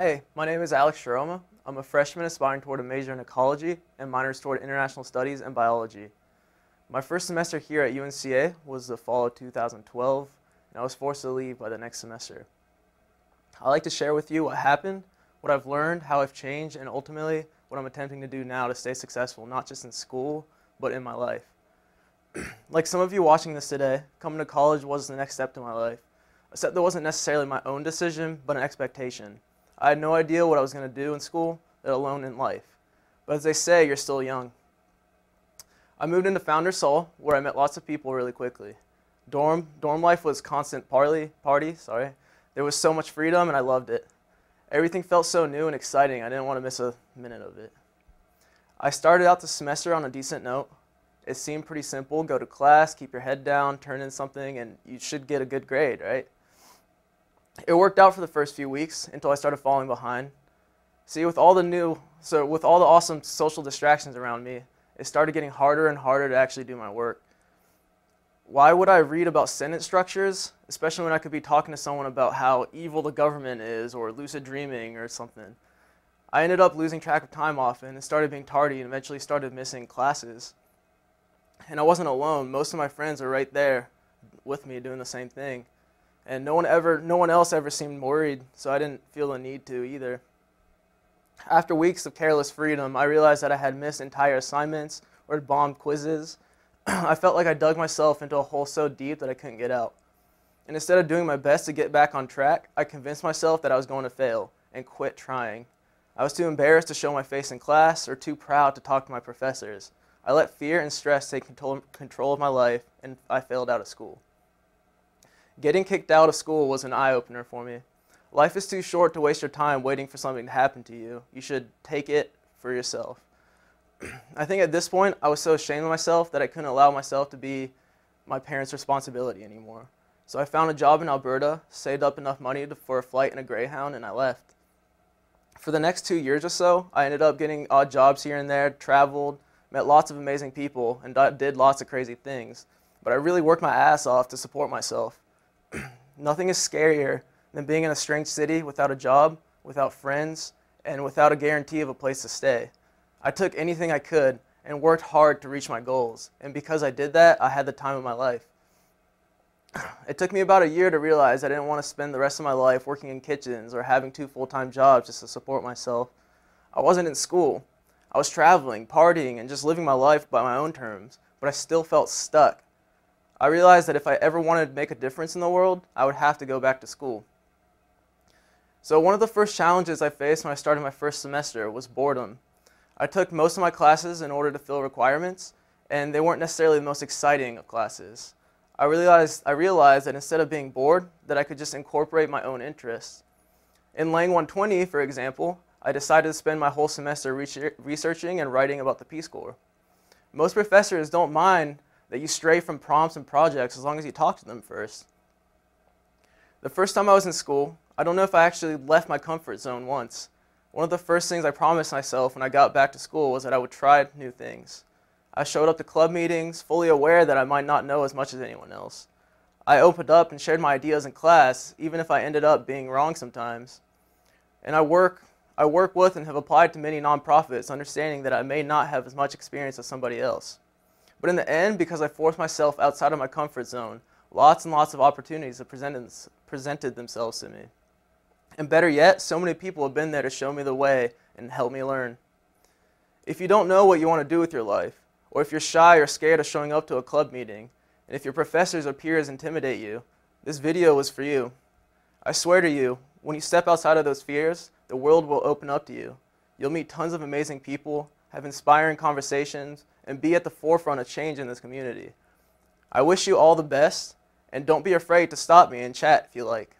Hey, my name is Shiroma. I'm a freshman aspiring toward a major in ecology and minors toward international studies and biology. My first semester here at UNCA was the fall of 2012, and I was forced to leave by the next semester. I'd like to share with you what happened, what I've learned, how I've changed, and ultimately what I'm attempting to do now to stay successful, not just in school, but in my life. Like some of you watching this today, coming to college was the next step to my life. A step that wasn't necessarily my own decision, but an expectation. I had no idea what I was going to do in school, let alone in life. But as they say, you're still young. I moved into Founders Hall, where I met lots of people really quickly. Dorm life was constant party. There was so much freedom, and I loved it. Everything felt so new and exciting, I didn't want to miss a minute of it. I started out the semester on a decent note. It seemed pretty simple. Go to class, keep your head down, turn in something, and you should get a good grade, right? It worked out for the first few weeks until I started falling behind. See, with all the awesome social distractions around me, it started getting harder and harder to actually do my work. Why would I read about sentence structures, especially when I could be talking to someone about how evil the government is or lucid dreaming or something? I ended up losing track of time often and started being tardy and eventually started missing classes. And I wasn't alone. Most of my friends were right there with me doing the same thing. And no one else ever seemed worried, so I didn't feel the need to either. After weeks of careless freedom, I realized that I had missed entire assignments or had bombed quizzes. I felt like I dug myself into a hole so deep that I couldn't get out. And instead of doing my best to get back on track, I convinced myself that I was going to fail and quit trying. I was too embarrassed to show my face in class or too proud to talk to my professors. I let fear and stress take control of my life, and I failed out of school. Getting kicked out of school was an eye-opener for me. Life is too short to waste your time waiting for something to happen to you. You should take it for yourself. I think at this point, I was so ashamed of myself that I couldn't allow myself to be my parents' responsibility anymore. So I found a job in Alberta, saved up enough money for a flight and a Greyhound, and I left. For the next 2 years or so, I ended up getting odd jobs here and there, traveled, met lots of amazing people, and did lots of crazy things. But I really worked my ass off to support myself. Nothing is scarier than being in a strange city without a job, without friends, and without a guarantee of a place to stay. I took anything I could and worked hard to reach my goals, and because I did that, I had the time of my life. It took me about a year to realize I didn't want to spend the rest of my life working in kitchens or having 2 full-time jobs just to support myself. I wasn't in school. I was traveling, partying, and just living my life by my own terms, but I still felt stuck. I realized that if I ever wanted to make a difference in the world, I would have to go back to school. So one of the first challenges I faced when I started my first semester was boredom. I took most of my classes in order to fill requirements, and they weren't necessarily the most exciting of classes. I realized that instead of being bored, that I could just incorporate my own interests. In Lang 120, for example, I decided to spend my whole semester researching and writing about the Peace Corps. Most professors don't mind that you stray from prompts and projects as long as you talk to them first. The first time I was in school, I don't know if I actually left my comfort zone once. One of the first things I promised myself when I got back to school was that I would try new things. I showed up to club meetings, fully aware that I might not know as much as anyone else. I opened up and shared my ideas in class, even if I ended up being wrong sometimes. And I work with and have applied to many nonprofits, understanding that I may not have as much experience as somebody else. But in the end, because I forced myself outside of my comfort zone, lots and lots of opportunities have presented themselves to me. And better yet, so many people have been there to show me the way and help me learn. If you don't know what you want to do with your life, or if you're shy or scared of showing up to a club meeting, and if your professors or peers intimidate you, this video is for you. I swear to you, when you step outside of those fears, the world will open up to you. You'll meet tons of amazing people, have inspiring conversations, and be at the forefront of change in this community. I wish you all the best, and don't be afraid to stop me and chat if you like.